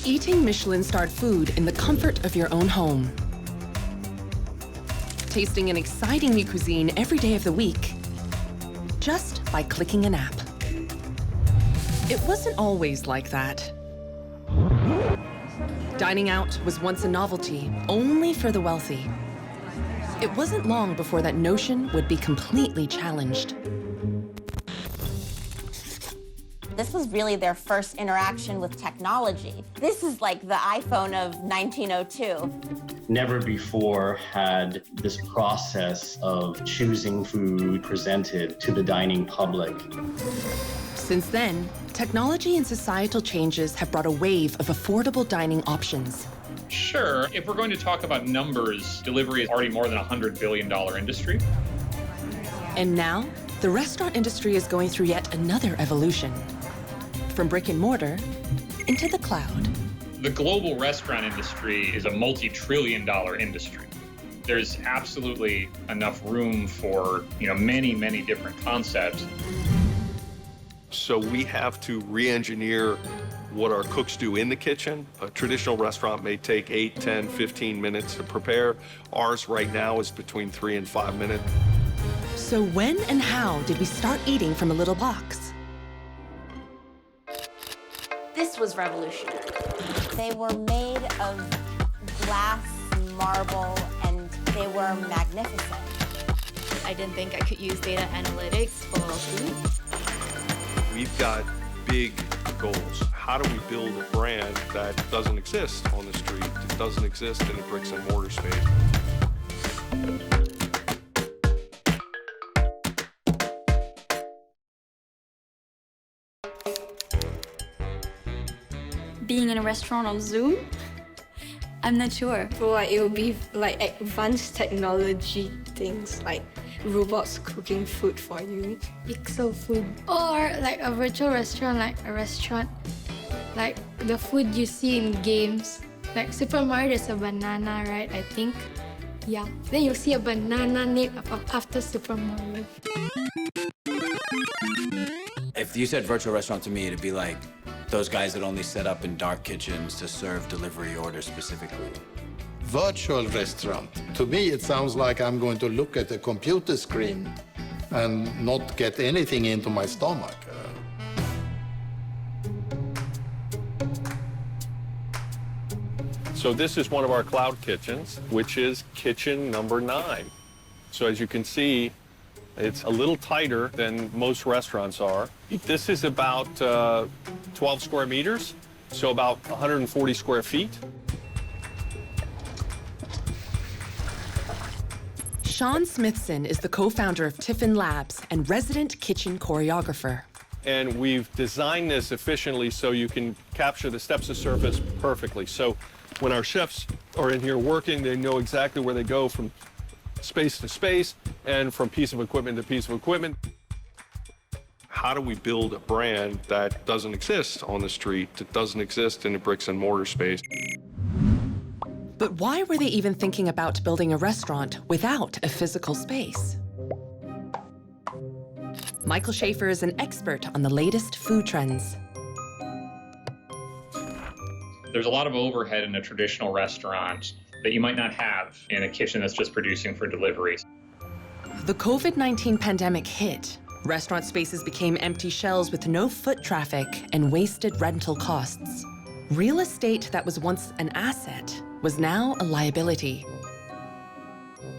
Eating Michelin-starred food in the comfort of your own home. Tasting an exciting new cuisine every day of the week, just by clicking an app. It wasn't always like that. Dining out was once a novelty, only for the wealthy. It wasn't long before that notion would be completely challenged. This was really their first interaction with technology. This is like the iPhone of 1902. Never before had this process of choosing food presented to the dining public. Since then, technology and societal changes have brought a wave of affordable dining options. Sure, if we're going to talk about numbers, delivery is already more than a $100 billion industry. And now, the restaurant industry is going through yet another evolution. From brick and mortar into the cloud. The global restaurant industry is a multi-trillion-dollar industry. There's absolutely enough room for, many, many different concepts. So we have to re-engineer what our cooks do in the kitchen. A traditional restaurant may take 8, 10, 15 minutes to prepare. Ours right now is between 3 and 5 minutes. So when and how did we start eating from a little box? This was revolutionary. They were made of glass, marble, and they were magnificent. I didn't think I could use data analytics for food. We've got big goals. How do we build a brand that doesn't exist on the street, that doesn't exist in a bricks and mortar space? Being in a restaurant on Zoom? I'm not sure. Well, it will be like advanced technology things, like robots cooking food for you. Pixel food. Or like a virtual restaurant, like a restaurant. Like the food you see in games. Like Super Mario, there's a banana, right? I think. Yeah. Then you'll see a banana named after Super Mario. If you said virtual restaurant to me, it'd be like those guys that only set up in dark kitchens to serve delivery orders specifically. Virtual restaurant. To me, it sounds like I'm going to look at a computer screen and not get anything into my stomach. So this is one of our cloud kitchens, which is kitchen number 9. So as you can see, it's a little tighter than most restaurants are. This is about 12 square meters, so about 140 square feet. Sean Smithson is the co-founder of Tiffin Labs and resident kitchen choreographer. And we've designed this efficiently so you can capture the steps of service perfectly. So when our chefs are in here working, they know exactly where they go from space to space and from piece of equipment to piece of equipment. How do we build a brand that doesn't exist on the street, that doesn't exist in a bricks and mortar space? But why were they even thinking about building a restaurant without a physical space? Michael Schaefer is an expert on the latest food trends. There's a lot of overhead in a traditional restaurant that you might not have in a kitchen that's just producing for deliveries. The COVID-19 pandemic hit. Restaurant spaces became empty shells with no foot traffic and wasted rental costs. Real estate that was once an asset was now a liability.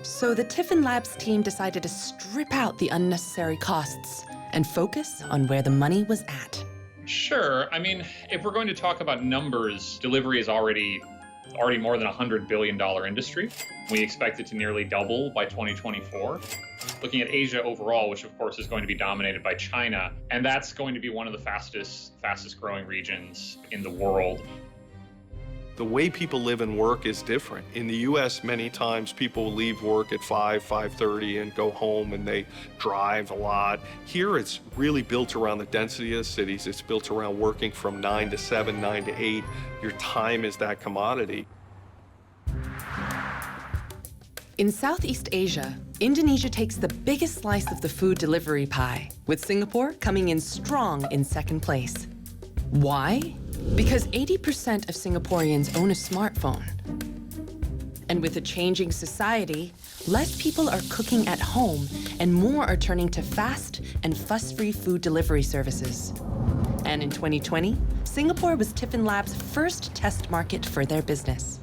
So the Tiffin Labs team decided to strip out the unnecessary costs and focus on where the money was at. Sure. I mean, if we're going to talk about numbers, delivery is already more than a $100 billion industry. We expect it to nearly double by 2024. Looking at Asia overall, which of course is going to be dominated by China, and that's going to be one of the fastest growing regions in the world. The way people live and work is different. In the US, many times people leave work at 5:30 and go home and they drive a lot. Here it's really built around the density of the cities. It's built around working from 9 to 7, 9 to 8. Your time is that commodity. In Southeast Asia, Indonesia takes the biggest slice of the food delivery pie, with Singapore coming in strong in second place. Why? Because 80% of Singaporeans own a smartphone. And with a changing society, less people are cooking at home and more are turning to fast and fuss-free food delivery services. And in 2020, Singapore was Tiffin Labs' first test market for their business.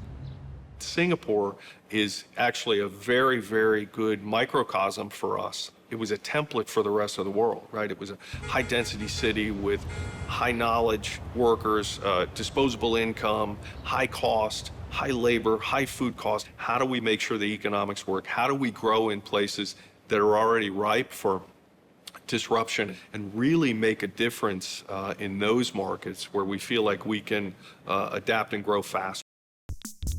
Singapore is actually a very, very good microcosm for us. It was a template for the rest of the world, right? It was a high-density city with high-knowledge workers, disposable income, high cost, high labor, high food cost. How do we make sure the economics work? How do we grow in places that are already ripe for disruption and really make a difference in those markets where we feel like we can adapt and grow fast?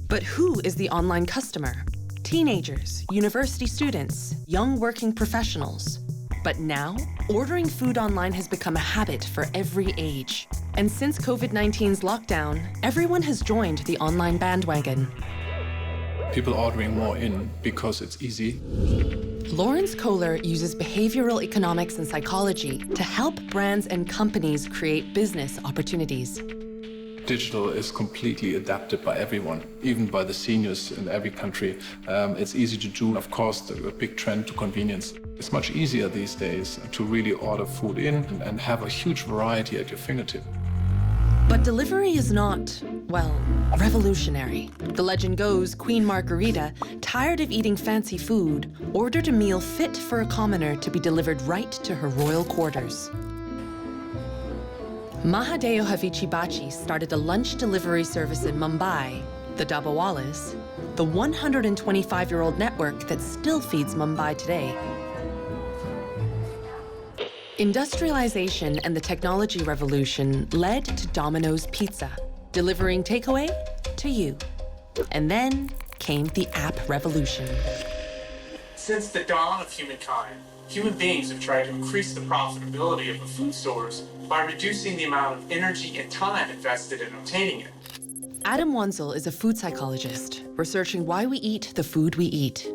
But who is the online customer? Teenagers, university students, young working professionals. But now, ordering food online has become a habit for every age. And since COVID-19's lockdown, everyone has joined the online bandwagon. People ordering more in because it's easy. Lawrence Kohler uses behavioral economics and psychology to help brands and companies create business opportunities. Digital is completely adapted by everyone, even by the seniors in every country. It's easy to do. Of course, a big trend to convenience. It's much easier these days to really order food in and have a huge variety at your fingertip. But delivery is not, well, revolutionary. The legend goes Queen Margarita, tired of eating fancy food, ordered a meal fit for a commoner to be delivered right to her royal quarters. Mahadeo Havichi started a lunch delivery service in Mumbai, the Dabbawalas, the 125-year-old network that still feeds Mumbai today. Industrialization and the technology revolution led to Domino's Pizza, delivering takeaway to you. And then came the app revolution. Since the dawn of humankind, human beings have tried to increase the profitability of a food source by reducing the amount of energy and time invested in obtaining it. Adam Wenzel is a food psychologist, researching why we eat the food we eat.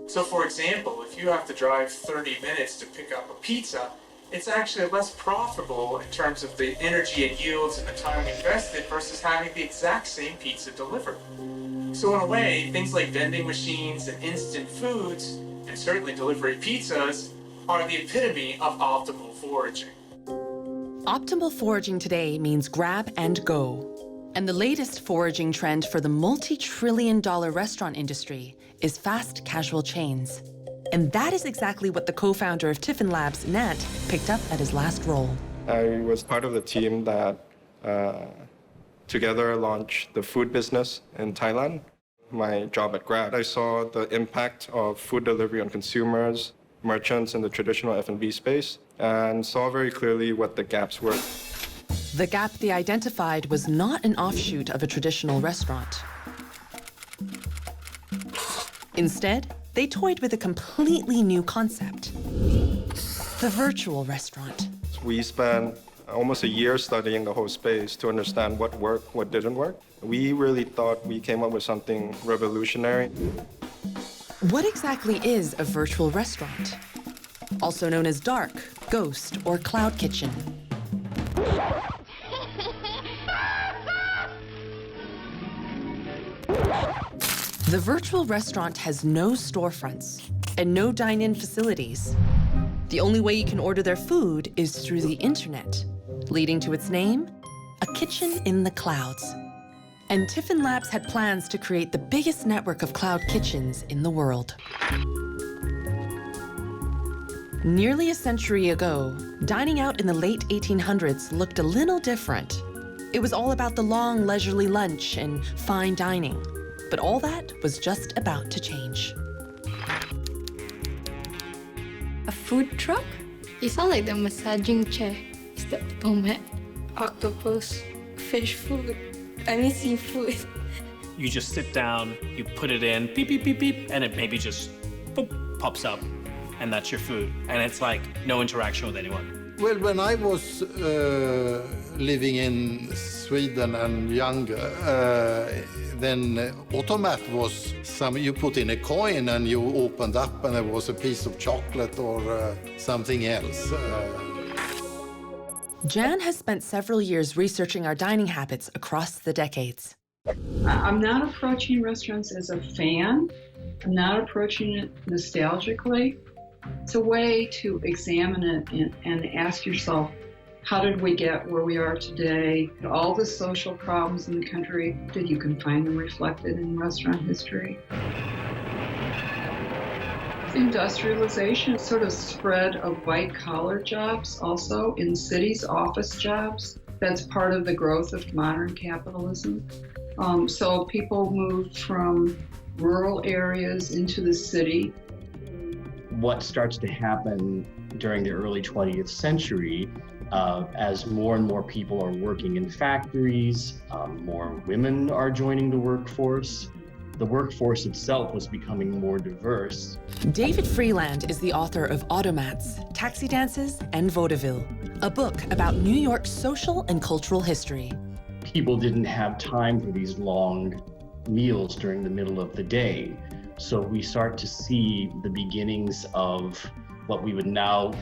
So for example, if you have to drive 30 minutes to pick up a pizza, it's actually less profitable in terms of the energy it yields and the time invested versus having the exact same pizza delivered. So in a way, things like vending machines and instant foods, and certainly delivery pizzas, are the epitome of optimal foraging. Optimal foraging today means grab and go. And the latest foraging trend for the multi-trillion-dollar restaurant industry is fast casual chains. And that is exactly what the co-founder of Tiffin Labs, Nat, picked up at his last role. I was part of the team that together launched the food business in Thailand. My job at Grab, I saw the impact of food delivery on consumers, merchants in the traditional F&B space, and saw very clearly what the gaps were. The gap they identified was not an offshoot of a traditional restaurant. Instead, they toyed with a completely new concept, the virtual restaurant. We spent almost a year studying the whole space to understand what worked, what didn't work. We really thought we came up with something revolutionary. What exactly is a virtual restaurant? Also known as dark, ghost, or cloud kitchen. The virtual restaurant has no storefronts and no dine-in facilities. The only way you can order their food is through the internet, leading to its name, a kitchen in the clouds. And Tiffin Labs had plans to create the biggest network of cloud kitchens in the world. Nearly a century ago, dining out in the late 1800s looked a little different. It was all about the long, leisurely lunch and fine dining. But all that was just about to change. A food truck? It sounds like the massaging chair. It's the Automat. Octopus, fish food, seafood. You just sit down, you put it in, beep, beep, beep, beep, and it maybe just boop, pops up. And that's your food. And it's like no interaction with anyone. Well, when I was living in Sweden and younger, then Automat was you put in a coin and you opened up and there was a piece of chocolate or something else. Jan has spent several years researching our dining habits across the decades. I'm not approaching restaurants as a fan. I'm not approaching it nostalgically. It's a way to examine it and ask yourself, how did we get where we are today? All the social problems in the country, that you can find them reflected in restaurant history. Industrialization sort of spread of white-collar jobs also in cities, office jobs. That's part of the growth of modern capitalism. So people moved from rural areas into the city. What starts to happen during the early 20th century, as more and more people are working in factories, more women are joining the workforce. The workforce itself was becoming more diverse. David Freeland is the author of Automats, Taxi Dances, and Vaudeville, a book about New York's social and cultural history. People didn't have time for these long meals during the middle of the day. So we start to see the beginnings of what we would now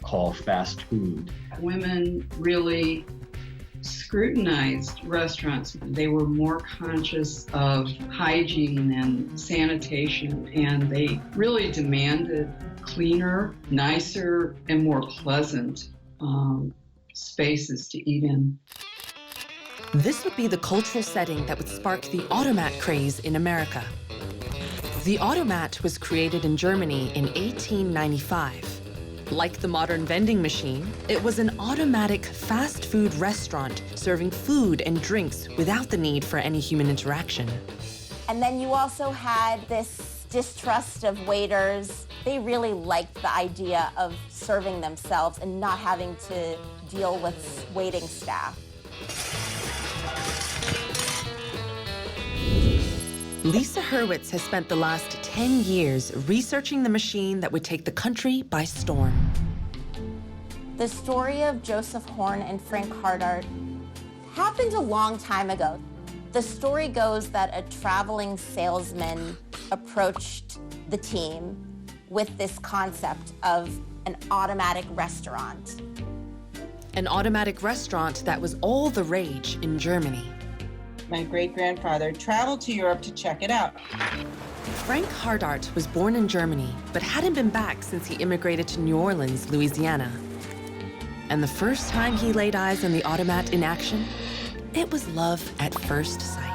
call fast food. Women really scrutinized restaurants. They were more conscious of hygiene and sanitation, and they really demanded cleaner, nicer, and more pleasant spaces to eat in. This would be the cultural setting that would spark the Automat craze in America. The Automat was created in Germany in 1895. Like the modern vending machine, it was an automatic fast food restaurant serving food and drinks without the need for any human interaction. And then you also had this distrust of waiters. They really liked the idea of serving themselves and not having to deal with waiting staff. Lisa Hurwitz has spent the last 10 years researching the machine that would take the country by storm. The story of Joseph Horn and Frank Hardart happened a long time ago. The story goes that a traveling salesman approached the team with this concept of an automatic restaurant. An automatic restaurant that was all the rage in Germany. My great-grandfather traveled to Europe to check it out. Frank Hardart was born in Germany, but hadn't been back since he immigrated to New Orleans, Louisiana. And the first time he laid eyes on the Automat in action, it was love at first sight.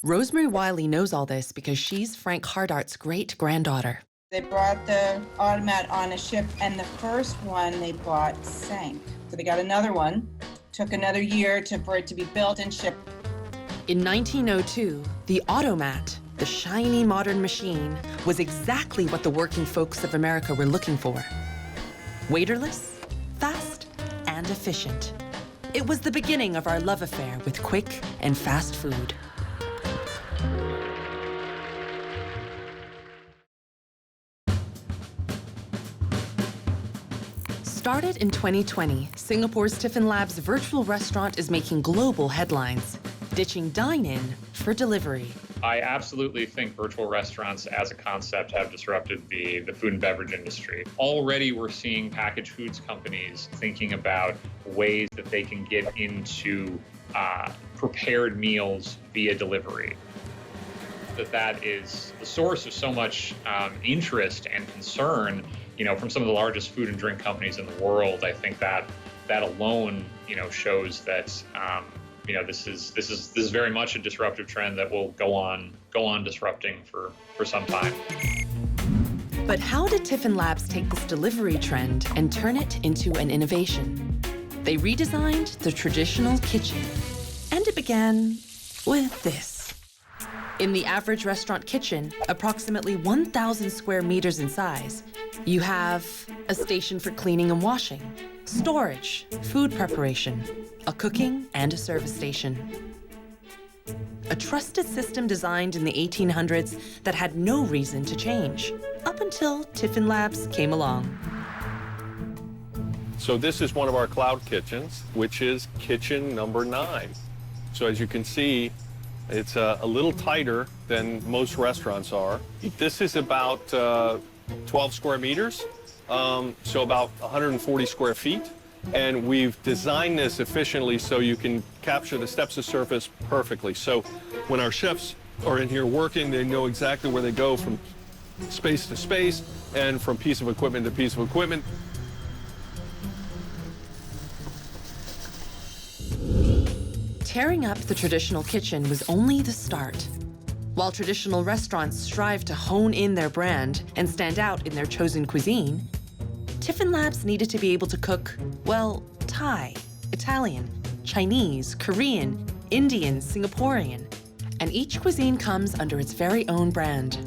Rosemary Wiley knows all this because she's Frank Hardart's great-granddaughter. They brought the Automat on a ship, and the first one they bought sank. So they got another one. Took another year for it to be built and shipped. In 1902, the Automat, the shiny modern machine, was exactly what the working folks of America were looking for. Waiterless, fast, and efficient. It was the beginning of our love affair with quick and fast food. Started in 2020, Singapore's Tiffin Labs virtual restaurant is making global headlines, ditching dine-in for delivery. I absolutely think virtual restaurants as a concept have disrupted the food and beverage industry. Already we're seeing packaged foods companies thinking about ways that they can get into prepared meals via delivery. That is the source of so much interest and concern, from some of the largest food and drink companies in the world. I think that alone, shows that this is very much a disruptive trend that will go on disrupting for some time. But how did Tiffin Labs take this delivery trend and turn it into an innovation? They redesigned the traditional kitchen, and it began with this. In the average restaurant kitchen, approximately 1,000 square meters in size, you have a station for cleaning and washing, storage, food preparation, a cooking, and a service station. A trusted system designed in the 1800s that had no reason to change, up until Tiffin Labs came along. So this is one of our cloud kitchens, which is kitchen number 9. So as you can see, it's a little tighter than most restaurants are. This is about 12 square meters, so about 140 square feet. And we've designed this efficiently so you can capture the steps of surface perfectly. So when our chefs are in here working, they know exactly where they go from space to space and from piece of equipment to piece of equipment. Tearing up the traditional kitchen was only the start. While traditional restaurants strive to hone in their brand and stand out in their chosen cuisine, Tiffin Labs needed to be able to cook, well, Thai, Italian, Chinese, Korean, Indian, Singaporean, and each cuisine comes under its very own brand.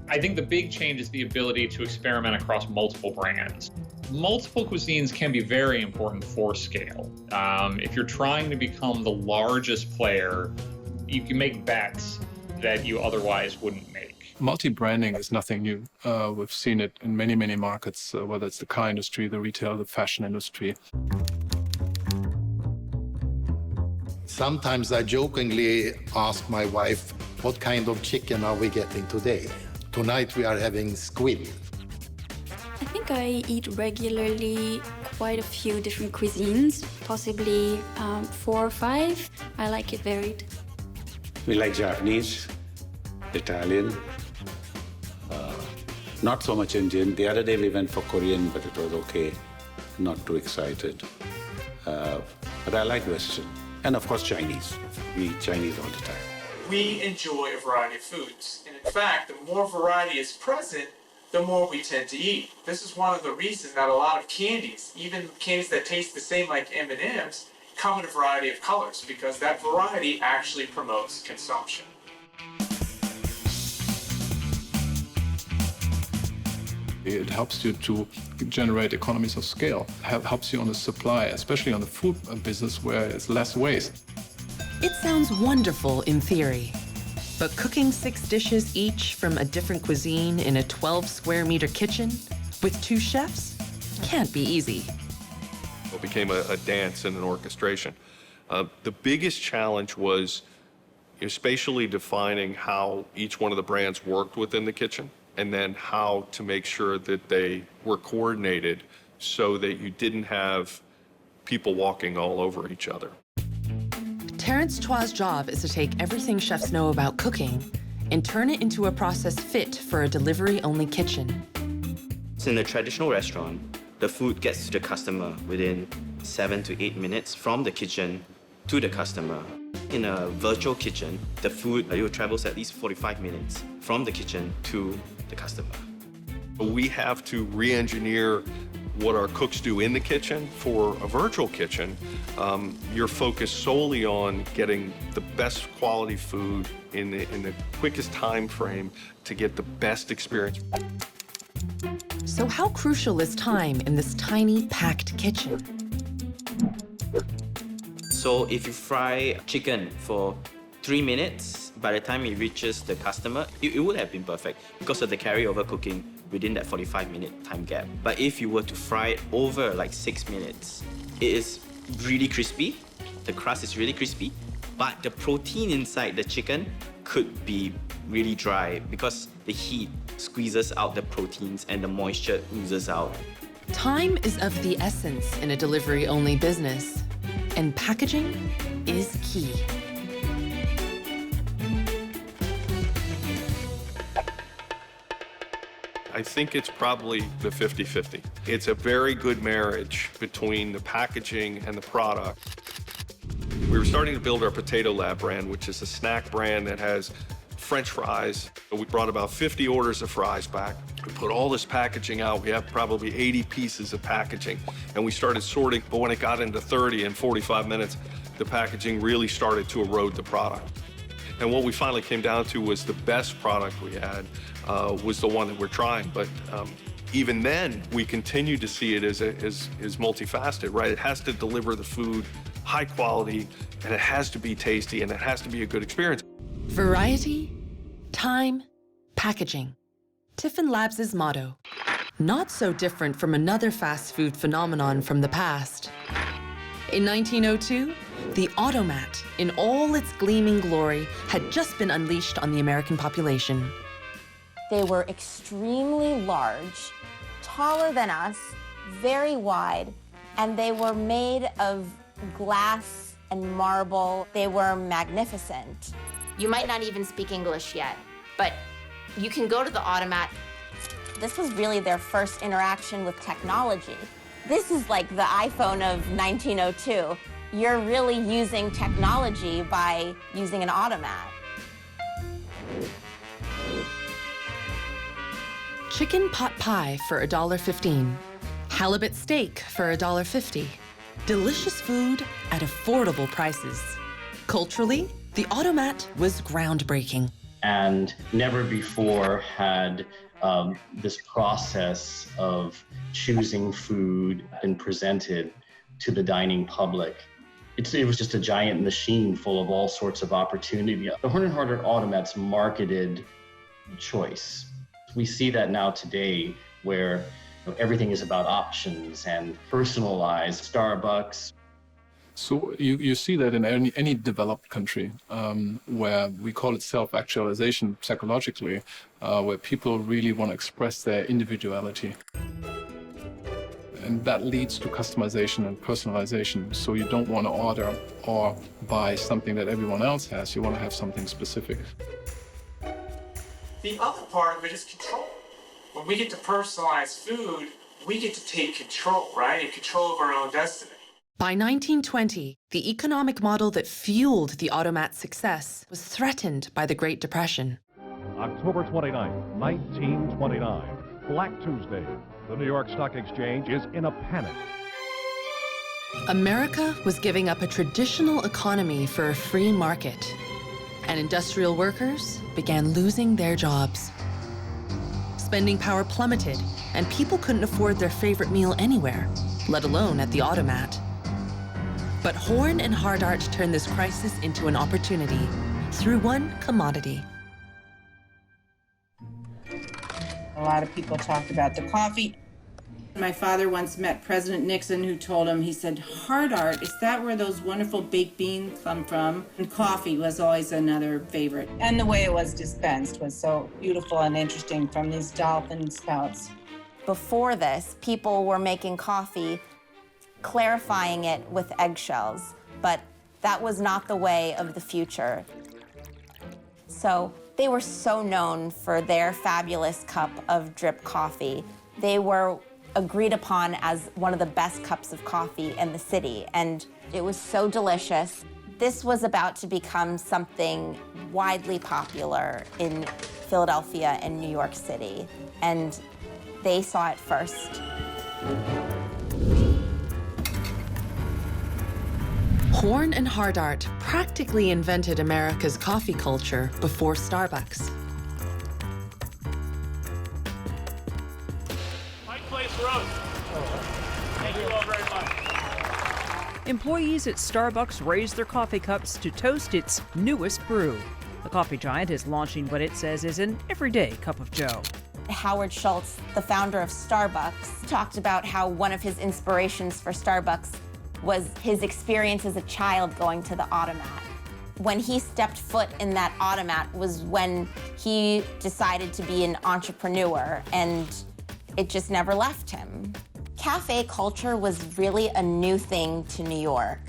I think the big change is the ability to experiment across multiple brands. Multiple cuisines can be very important for scale. If you're trying to become the largest player, you can make bets that you otherwise wouldn't make. Multi-branding is nothing new. We've seen it in many, many markets, whether it's the car industry, the retail, the fashion industry. Sometimes I jokingly ask my wife, what kind of chicken are we getting today? Tonight we are having squid. I think I eat regularly quite a few different cuisines, possibly 4 or 5. I like it varied. We like Japanese, Italian, not so much Indian. The other day we went for Korean, but it was okay, not too excited. But I like Western. And of course Chinese. We eat Chinese all the time. We enjoy a variety of foods. And in fact, the more variety is present, the more we tend to eat. This is one of the reasons that a lot of candies, even candies that taste the same like M&Ms, come in a variety of colors, because that variety actually promotes consumption. It helps you to generate economies of scale. Helps you on the supply, especially on the food business where it's less waste. It sounds wonderful in theory, but cooking 6 dishes each from a different cuisine in a 12 square meter kitchen with 2 chefs can't be easy. It became a dance and an orchestration. The biggest challenge was spatially defining how each one of the brands worked within the kitchen, and then how to make sure that they were coordinated so that you didn't have people walking all over each other. Terrence Chua's job is to take everything chefs know about cooking and turn it into a process fit for a delivery-only kitchen. So in a traditional restaurant, the food gets to the customer within 7 to 8 minutes from the kitchen to the customer. In a virtual kitchen, the food travels at least 45 minutes from the kitchen to the customer. We have to re-engineer what our cooks do in the kitchen. For a virtual kitchen, you're focused solely on getting the best quality food in the quickest time frame to get the best experience. So how crucial is time in this tiny, packed kitchen? So if you fry chicken for 3 minutes, by the time it reaches the customer, it would have been perfect because of the carryover cooking within that 45-minute time gap. But if you were to fry it over like 6 minutes, it is really crispy. The crust is really crispy, but the protein inside the chicken could be really dry because the heat squeezes out the proteins and the moisture oozes out. Time is of the essence in a delivery-only business, and packaging is key. I think it's probably the 50-50. It's a very good marriage between the packaging and the product. We were starting to build our Potato Lab brand, which is a snack brand that has French fries. We brought about 50 orders of fries back. We put all this packaging out. We have probably 80 pieces of packaging, and we started sorting. But when it got into 30 and 45 minutes, the packaging really started to erode the product. And what we finally came down to was the best product we had was the one that we're trying. But even then, we continue to see it as multifaceted, right? It has to deliver the food high quality, and it has to be tasty, and it has to be a good experience. Variety, time, packaging. Tiffin Labs' motto. Not so different from another fast food phenomenon from the past. In 1902, the Automat, in all its gleaming glory, had just been unleashed on the American population. They were extremely large, taller than us, very wide, and they were made of glass and marble. They were magnificent. You might not even speak English yet, but you can go to the Automat. This was really their first interaction with technology. This is like the iPhone of 1902. You're really using technology by using an Automat. Chicken pot pie for $1.15. Halibut steak for $1.50. Delicious food at affordable prices. Culturally, the Automat was groundbreaking. And never before had this process of choosing food been presented to the dining public. It was just a giant machine full of all sorts of opportunity. The Horn Hardart Automat's marketed choice. We see that now today where everything is about options and personalized. Starbucks. So you see that in any developed country where we call it self-actualization psychologically, where people really want to express their individuality. And that leads to customization and personalization. So you don't want to order or buy something that everyone else has. You want to have something specific. The other part of it is control. When we get to personalize food, we get to take control, right? And control of our own destiny. By 1920, the economic model that fueled the Automat's success was threatened by the Great Depression. October 29, 1929, Black Tuesday. The New York Stock Exchange is in a panic. America was giving up a traditional economy for a free market, and industrial workers began losing their jobs. Spending power plummeted, and people couldn't afford their favorite meal anywhere, let alone at the Automat. But Horn and Hardart turned this crisis into an opportunity through one commodity. A lot of people talk about the coffee. My father once met President Nixon, who told him, he said, Hardart, is that where those wonderful baked beans come from? And coffee was always another favorite. And the way it was dispensed was so beautiful and interesting from these dolphin spouts. Before this, people were making coffee, clarifying it with eggshells, but that was not the way of the future. So they were so known for their fabulous cup of drip coffee. They were agreed upon as one of the best cups of coffee in the city, and it was so delicious. This was about to become something widely popular in Philadelphia and New York City, and they saw it first. Horn and Hardart practically invented America's coffee culture before Starbucks. Pike Place Road. Thank you all very much. Employees at Starbucks raised their coffee cups to toast its newest brew. The coffee giant is launching what it says is an everyday cup of joe. Howard Schultz, the founder of Starbucks, talked about how one of his inspirations for Starbucks was his experience as a child going to the Automat. When he stepped foot in that Automat was when he decided to be an entrepreneur, and it just never left him. Cafe culture was really a new thing to New York.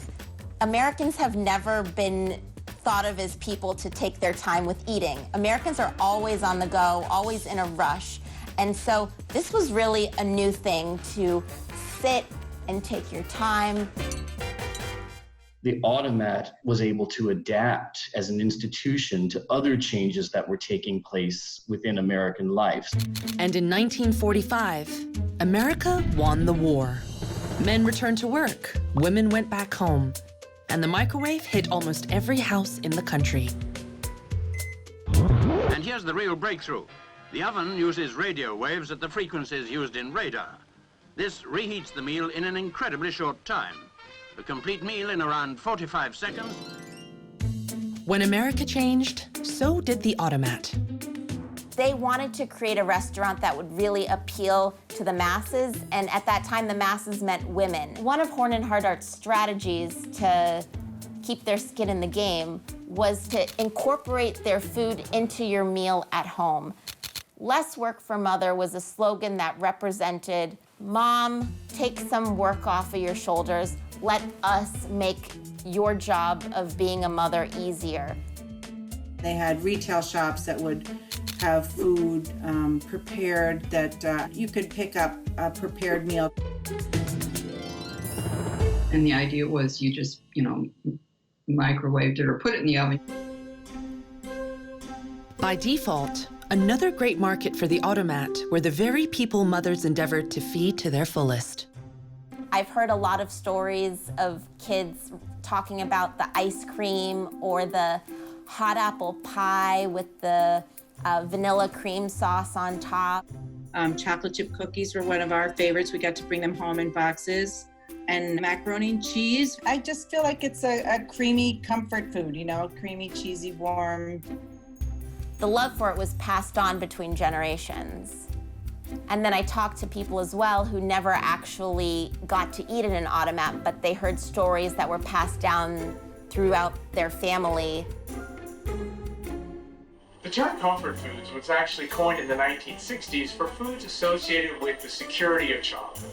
Americans have never been thought of as people to take their time with eating. Americans are always on the go, always in a rush. And so this was really a new thing to sit and take your time. The Automat was able to adapt as an institution to other changes that were taking place within American life. And in 1945, America won the war. Men returned to work, women went back home, and the microwave hit almost every house in the country. And here's the real breakthrough. The oven uses radio waves at the frequencies used in radar. This reheats the meal in an incredibly short time. A complete meal in around 45 seconds. When America changed, so did the Automat. They wanted to create a restaurant that would really appeal to the masses, and at that time, the masses meant women. One of Horn and Hardart's strategies to keep their skin in the game was to incorporate their food into your meal at home. Less work for mother was a slogan that represented, Mom, take some work off of your shoulders. Let us make your job of being a mother easier. They had retail shops that would have food prepared that you could pick up a prepared meal. And the idea was you just, microwaved it or put it in the oven. By default, another great market for the Automat were the very people mothers endeavored to feed to their fullest. I've heard a lot of stories of kids talking about the ice cream or the hot apple pie with the vanilla cream sauce on top. Chocolate chip cookies were one of our favorites. We got to bring them home in boxes. And macaroni and cheese. I just feel like it's a creamy comfort food, creamy, cheesy, warm. The love for it was passed on between generations. And then I talked to people as well who never actually got to eat in an Automat, but they heard stories that were passed down throughout their family. The term comfort foods was actually coined in the 1960s for foods associated with the security of childhood.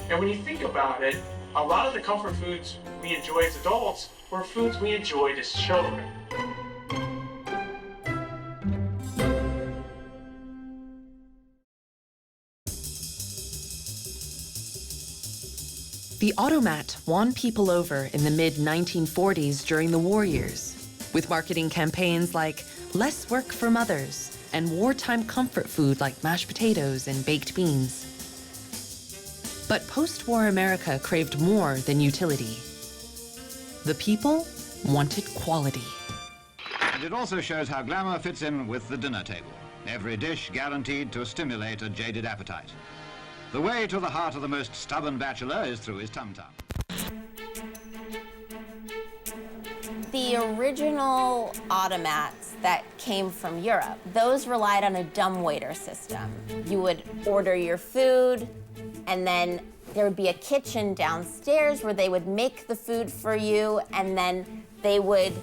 And when you think about it, a lot of the comfort foods we enjoy as adults were foods we enjoyed as children. The Automat won people over in the mid-1940s during the war years, with marketing campaigns like less work for mothers and wartime comfort food like mashed potatoes and baked beans. But post-war America craved more than utility. The people wanted quality. And it also shows how glamour fits in with the dinner table. Every dish guaranteed to stimulate a jaded appetite. The way to the heart of the most stubborn bachelor is through his tum-tum. The original Automats that came from Europe, those relied on a dumbwaiter system. You would order your food, and then there would be a kitchen downstairs where they would make the food for you, and then they would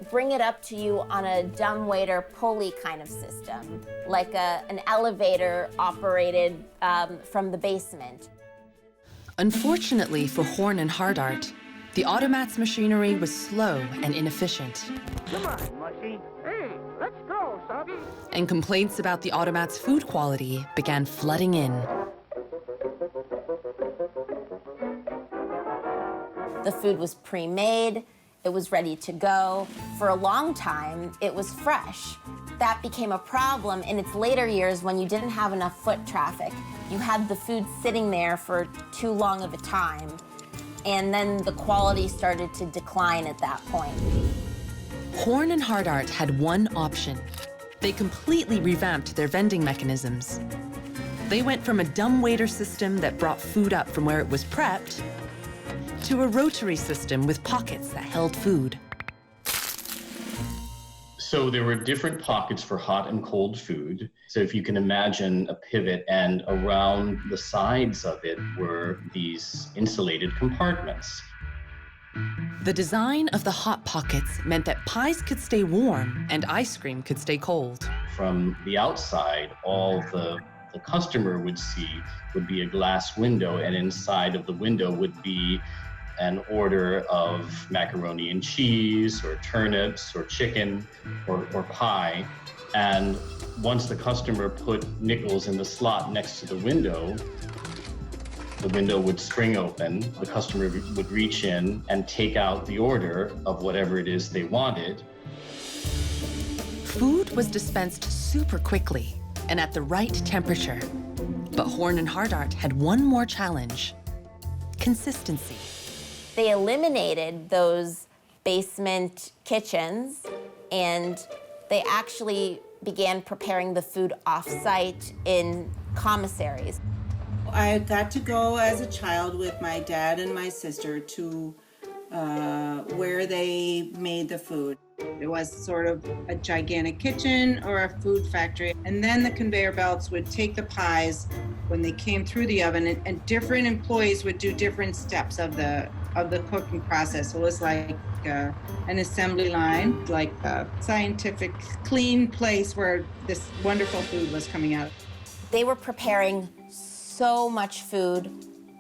bring it up to you on a dumbwaiter pulley kind of system, like an elevator operated from the basement. Unfortunately for Horn and Hardart, the Automat's machinery was slow and inefficient. Come on, Mushy. Hey, let's go, Sobby. And complaints about the Automat's food quality began flooding in. The food was pre-made, it was ready to go. For a long time, it was fresh. That became a problem in its later years when you didn't have enough foot traffic. You had the food sitting there for too long of a time, and then the quality started to decline at that point. Horn and Hardart had one option. They completely revamped their vending mechanisms. They went from a dumbwaiter system that brought food up from where it was prepped to a rotary system with pockets that held food. So there were different pockets for hot and cold food. So if you can imagine a pivot, and around the sides of it were these insulated compartments. The design of the hot pockets meant that pies could stay warm and ice cream could stay cold. From the outside, all the customer would see would be a glass window, and inside of the window would be an order of macaroni and cheese or turnips or chicken or pie. And once the customer put nickels in the slot next to the window would spring open. The customer would reach in and take out the order of whatever it is they wanted. Food was dispensed super quickly and at the right temperature. But Horn and Hardart had one more challenge: consistency. They eliminated those basement kitchens, and they actually began preparing the food off-site in commissaries. I got to go as a child with my dad and my sister to where they made the food. It was sort of a gigantic kitchen or a food factory. And then the conveyor belts would take the pies when they came through the oven, and different employees would do different steps of the cooking process. So it was like an assembly line, like a scientific, clean place where this wonderful food was coming out. They were preparing so much food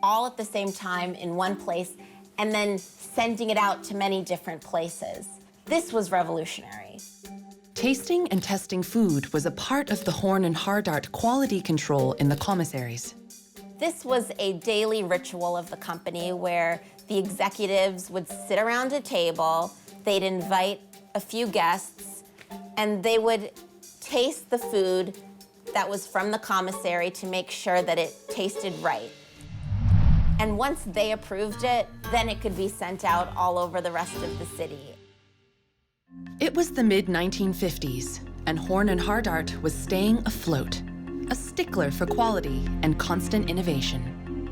all at the same time in one place and then sending it out to many different places. This was revolutionary. Tasting and testing food was a part of the Horn and Hardart quality control in the commissaries. This was a daily ritual of the company where the executives would sit around a table, they'd invite a few guests, and they would taste the food that was from the commissary to make sure that it tasted right. And once they approved it, then it could be sent out all over the rest of the city. It was the mid-1950s, and Horn and Hardart was staying afloat, a stickler for quality and constant innovation.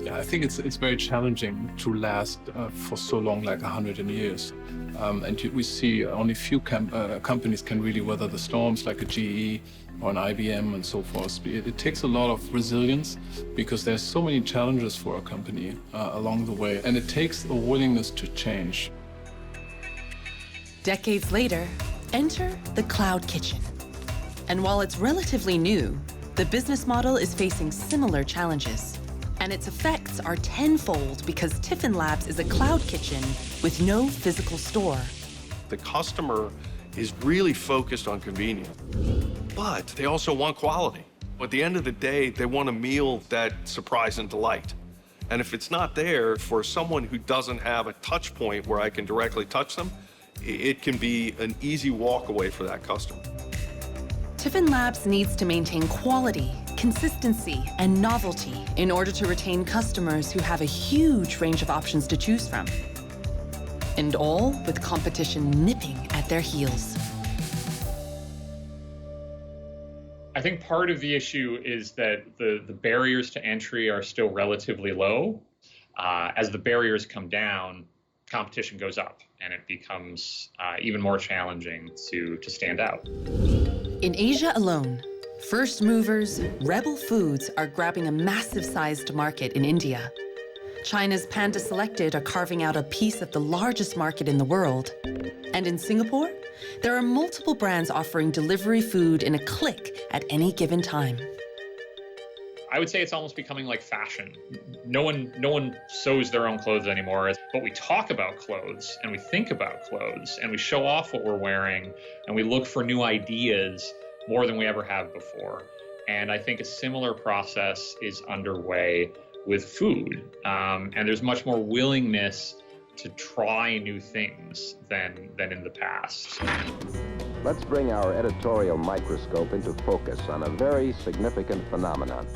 Yeah, I think it's very challenging to last for so long, like 100 years. We see only few companies can really weather the storms, like a GE or an IBM and so forth. It takes a lot of resilience because there's so many challenges for a company along the way, and it takes a willingness to change. Decades later, enter the cloud kitchen. And while it's relatively new, the business model is facing similar challenges. And its effects are tenfold because Tiffin Labs is a cloud kitchen with no physical store. The customer is really focused on convenience, but they also want quality. At the end of the day, they want a meal that surprise and delight. And if it's not there for someone who doesn't have a touch point where I can directly touch them, it can be an easy walk away for that customer. Tiffin Labs needs to maintain quality, consistency, and novelty in order to retain customers who have a huge range of options to choose from. And all with competition nipping at their heels. I think part of the issue is that the barriers to entry are still relatively low. As the barriers come down, competition goes up, and it becomes even more challenging to stand out. In Asia alone, first movers, Rebel Foods, are grabbing a massive-sized market in India. China's Panda Selected are carving out a piece of the largest market in the world. And in Singapore, there are multiple brands offering delivery food in a click at any given time. I would say it's almost becoming like fashion. No one sews their own clothes anymore, but we talk about clothes and we think about clothes and we show off what we're wearing and we look for new ideas more than we ever have before. And I think a similar process is underway with food. And there's much more willingness to try new things than in the past. Let's bring our editorial microscope into focus on a very significant phenomenon.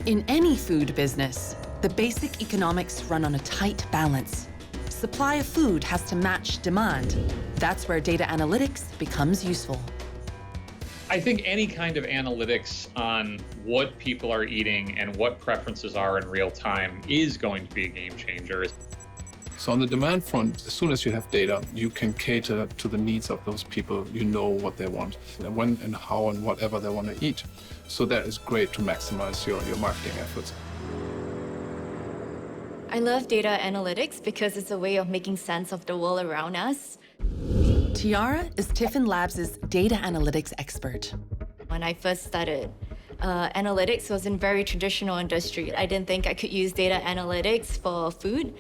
In any food business, the basic economics run on a tight balance. Supply of food has to match demand. That's where data analytics becomes useful. I think any kind of analytics on what people are eating and what preferences are in real time is going to be a game changer. So on the demand front, as soon as you have data, you can cater to the needs of those people. You know what they want, and when and how and whatever they want to eat. So that is great to maximize your marketing efforts. I love data analytics because it's a way of making sense of the world around us. Tiara is Tiffin Labs' data analytics expert. When I first started, analytics was in very traditional industry. I didn't think I could use data analytics for food.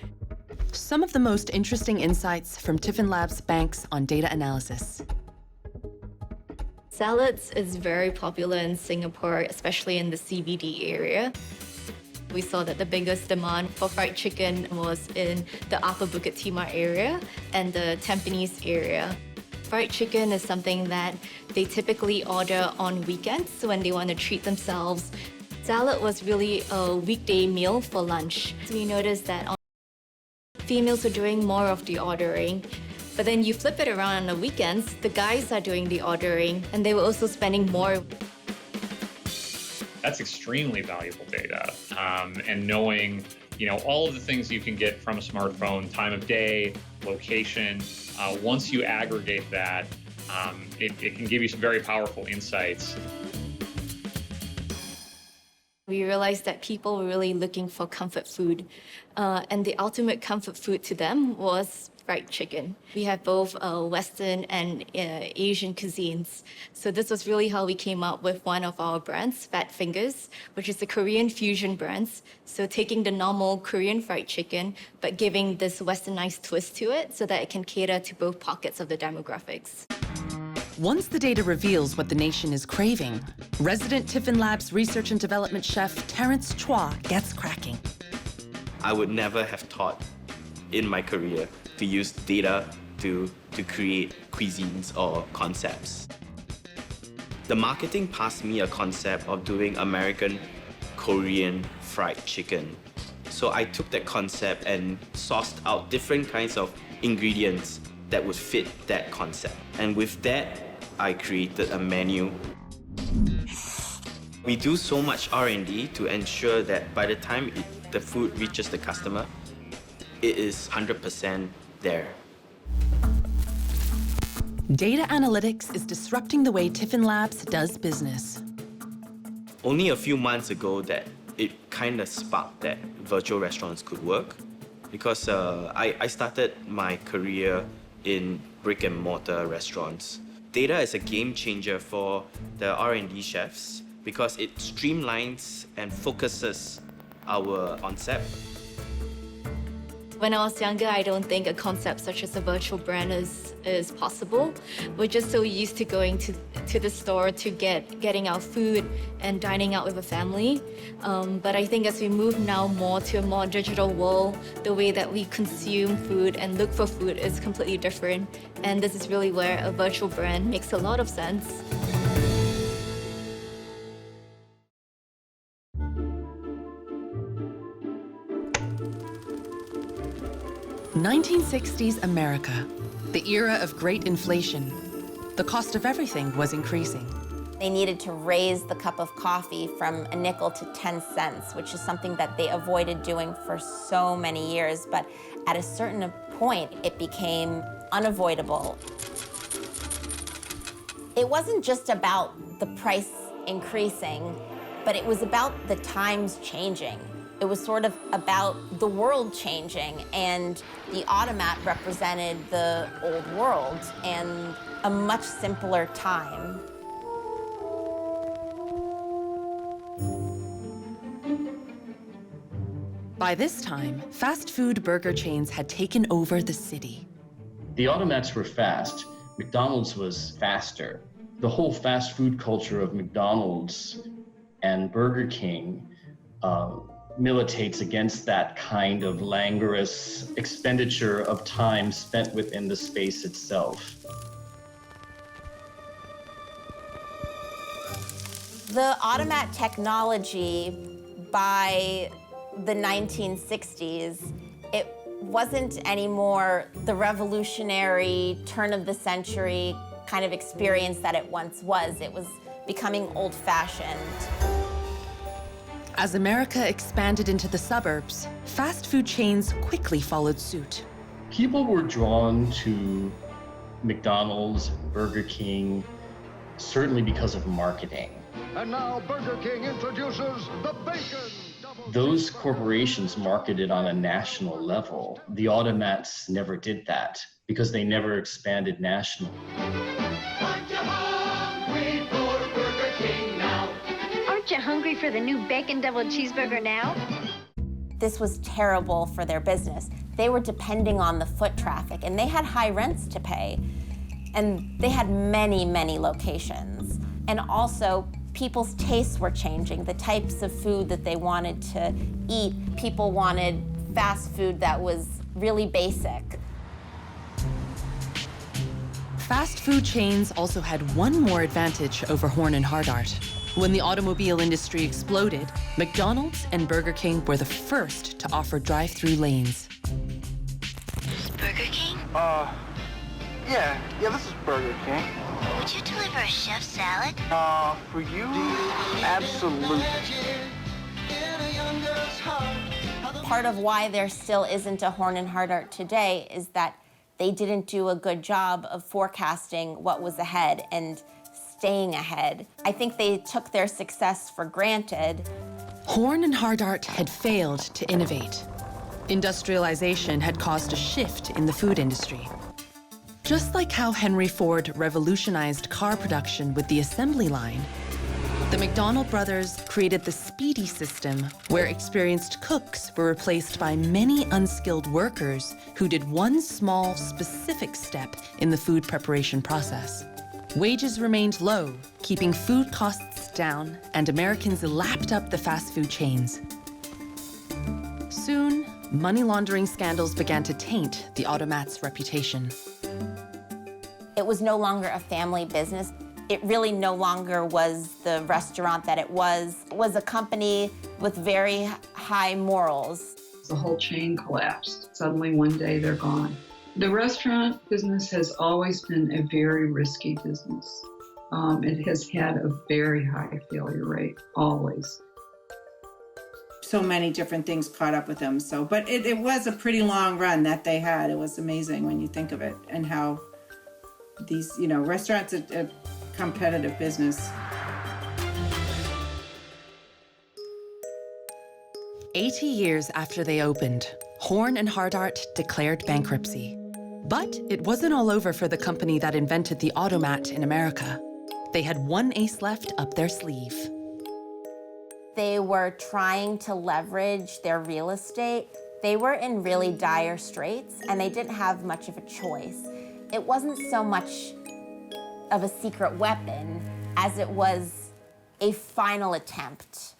Some of the most interesting insights from Tiffin Labs banks on data analysis. Salads is very popular in Singapore, especially in the CBD area. We saw that the biggest demand for fried chicken was in the Upper Bukit Timah area and the Tampines area. Fried chicken is something that they typically order on weekends when they want to treat themselves. Salad was really a weekday meal for lunch. So we noticed that females were doing more of the ordering. But then you flip it around on the weekends, the guys are doing the ordering, and they were also spending more. That's extremely valuable data. And knowing, all of the things you can get from a smartphone, time of day, location, once you aggregate that, it can give you some very powerful insights. We realized that people were really looking for comfort food, and the ultimate comfort food to them was fried chicken. We have both Western and Asian cuisines. So this was really how we came up with one of our brands, Fat Fingers, which is the Korean fusion brands. So taking the normal Korean fried chicken, but giving this Westernized twist to it so that it can cater to both pockets of the demographics. Once the data reveals what the nation is craving, resident Tiffin Labs research and development chef Terrence Chua gets cracking. I would never have thought in my career to use data to create cuisines or concepts. The marketing passed me a concept of doing American Korean fried chicken. So I took that concept and sourced out different kinds of ingredients that would fit that concept. And with that, I created a menu. We do so much R&D to ensure that by the time the food reaches the customer, it is 100% there. Data analytics is disrupting the way Tiffin Labs does business. Only a few months ago that it kind of sparked that virtual restaurants could work, because I started my career in brick and mortar restaurants. Data is a game changer for the R&D chefs because it streamlines and focuses our concept. When I was younger, I don't think a concept such as a virtual brand is possible. We're just so used to going to the store to getting our food and dining out with a family. But I think as we move now more to a more digital world, the way that we consume food and look for food is completely different. And this is really where a virtual brand makes a lot of sense. '60s America, the era of great inflation. The cost of everything was increasing. They needed to raise the cup of coffee from a nickel to 10 cents, which is something that they avoided doing for so many years. But at a certain point, it became unavoidable. It wasn't just about the price increasing, but it was about the times changing. It was sort of about the world changing, and the Automat represented the old world and a much simpler time. By this time, fast food burger chains had taken over the city. The Automats were fast. McDonald's was faster. The whole fast food culture of McDonald's and Burger King militates against that kind of languorous expenditure of time spent within the space itself. The Automat technology by the 1960s, it wasn't anymore the revolutionary turn of the century kind of experience that it once was. It was becoming old-fashioned. As America expanded into the suburbs, fast food chains quickly followed suit. People were drawn to McDonald's and Burger King, certainly because of marketing. And now Burger King introduces the bacon. Those corporations marketed on a national level. The Automats never did that because they never expanded nationally. Aren't you hungry for Burger King now? Aren't you hungry for the new bacon double cheeseburger now? This was terrible for their business. They were depending on the foot traffic, and they had high rents to pay. And they had many, many locations. And also, people's tastes were changing, the types of food that they wanted to eat. People wanted fast food that was really basic. Fast food chains also had one more advantage over Horn and Hardart. When the automobile industry exploded, McDonald's and Burger King were the first to offer drive-through lanes. Burger King? Yeah, this is Burger King. Would you deliver a chef salad? For you? Absolutely. Part of why there still isn't a Horn and Hardart today is that they didn't do a good job of forecasting what was ahead and staying ahead. I think they took their success for granted. Horn and Hardart had failed to innovate. Industrialization had caused a shift in the food industry. Just like how Henry Ford revolutionized car production with the assembly line, the McDonald brothers created the Speedy system, where experienced cooks were replaced by many unskilled workers who did one small, specific step in the food preparation process. Wages remained low, keeping food costs down, and Americans lapped up the fast food chains. Soon, money laundering scandals began to taint the Automat's reputation. It was no longer a family business. It really no longer was the restaurant that it was. It was a company with very high morals. The whole chain collapsed. Suddenly one day they're gone. The restaurant business has always been a very risky business. It has had a very high failure rate, always. So many different things caught up with them. But it was a pretty long run that they had. It was amazing when you think of it, and how these, restaurants are a competitive business. 80 years after they opened, Horn and Hardart declared bankruptcy. But it wasn't all over for the company that invented the Automat in America. They had one ace left up their sleeve. They were trying to leverage their real estate. They were in really dire straits, and they didn't have much of a choice. It wasn't so much of a secret weapon as it was a final attempt.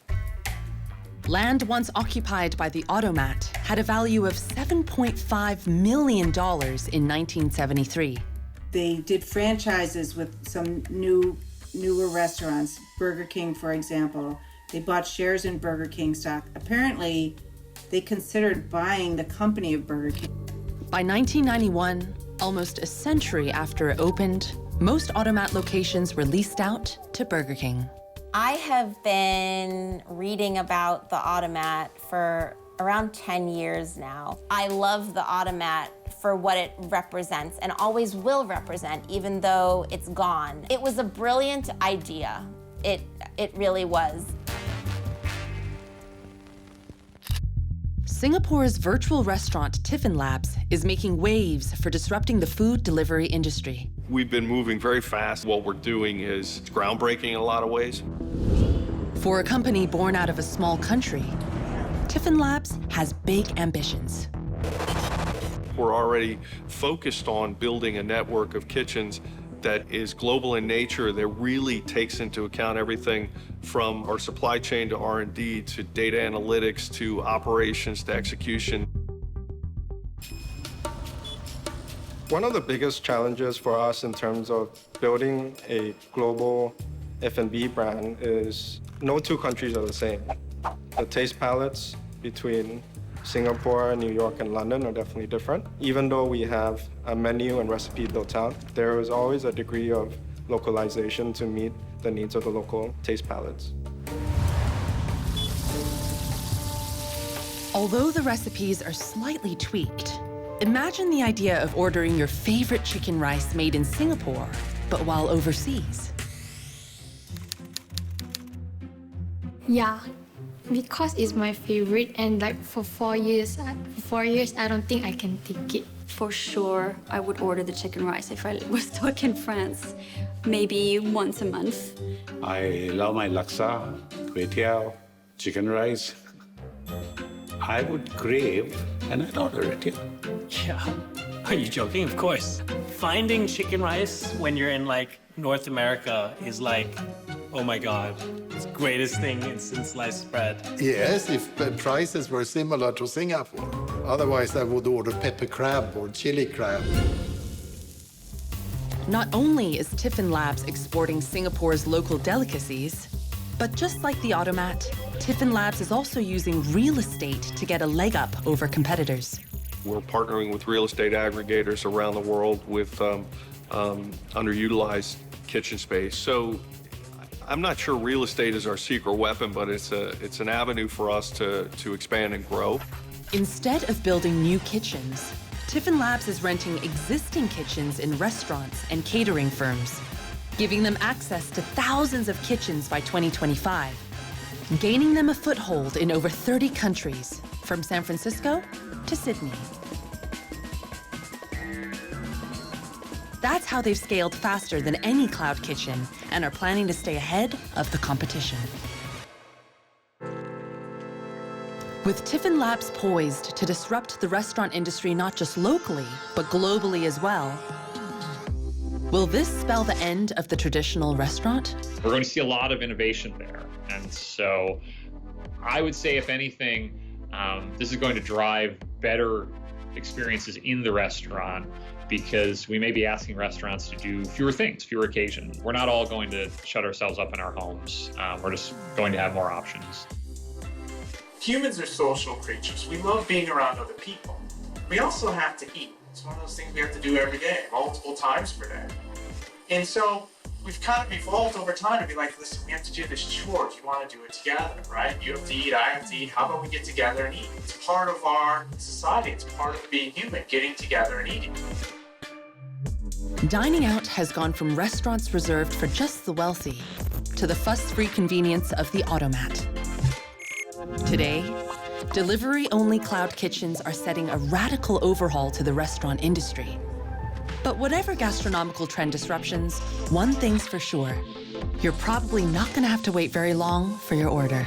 Land once occupied by the Automat had a value of $7.5 million in 1973. They did franchises with some newer restaurants, Burger King, for example. They bought shares in Burger King stock. Apparently, they considered buying the company of Burger King. By 1991, almost a century after it opened, most Automat locations were leased out to Burger King. I have been reading about the Automat for around 10 years now. I love the Automat for what it represents and always will represent, even though it's gone. It was a brilliant idea. It really was. Singapore's virtual restaurant Tiffin Labs is making waves for disrupting the food delivery industry. We've been moving very fast. What we're doing is groundbreaking in a lot of ways. For a company born out of a small country, Tiffin Labs has big ambitions. We're already focused on building a network of kitchens that is global in nature, that really takes into account everything from our supply chain to R&D to data analytics to operations to execution. One of the biggest challenges for us in terms of building a global F&B brand is no two countries are the same. The taste palettes between Singapore, New York, and London are definitely different. Even though we have a menu and recipe built out, there is always a degree of localization to meet the needs of the local taste palettes. Although the recipes are slightly tweaked, imagine the idea of ordering your favorite chicken rice made in Singapore, but while overseas. Yeah, because it's my favorite, and like for 4 years, I don't think I can take it. For sure, I would order the chicken rice if I was stuck in France, maybe once a month. I love my laksa, kway teow, chicken rice. I would crave and I'd order it, yeah. Yeah. Are you joking? Of course. Finding chicken rice when you're in like North America is like, oh my God, it's the greatest thing since sliced bread. Yes, if the prices were similar to Singapore. Otherwise, I would order pepper crab or chili crab. Not only is Tiffin Labs exporting Singapore's local delicacies, but just like the Automat, Tiffin Labs is also using real estate to get a leg up over competitors. We're partnering with real estate aggregators around the world with underutilized kitchen space. So I'm not sure real estate is our secret weapon, but it's an avenue for us to expand and grow. Instead of building new kitchens, Tiffin Labs is renting existing kitchens in restaurants and catering firms, giving them access to thousands of kitchens by 2025, gaining them a foothold in over 30 countries, from San Francisco to Sydney. That's how they've scaled faster than any cloud kitchen and are planning to stay ahead of the competition. With Tiffin Labs poised to disrupt the restaurant industry not just locally, but globally as well, will this spell the end of the traditional restaurant? We're going to see a lot of innovation there. And so I would say, if anything, this is going to drive better experiences in the restaurant, because we may be asking restaurants to do fewer things, fewer occasions. We're not all going to shut ourselves up in our homes. We're just going to have more options. Humans are social creatures. We love being around other people. We also have to eat. It's one of those things we have to do every day, multiple times per day. And so we've kind of evolved over time to be like, listen, we have to do this chore if you want to do it together, right? You have to eat, I have to eat. How about we get together and eat? It's part of our society. It's part of being human, getting together and eating. Dining out has gone from restaurants reserved for just the wealthy to the fuss-free convenience of the Automat. Today, delivery-only cloud kitchens are setting a radical overhaul to the restaurant industry. But whatever gastronomical trend disruptions, one thing's for sure, you're probably not going to have to wait very long for your order.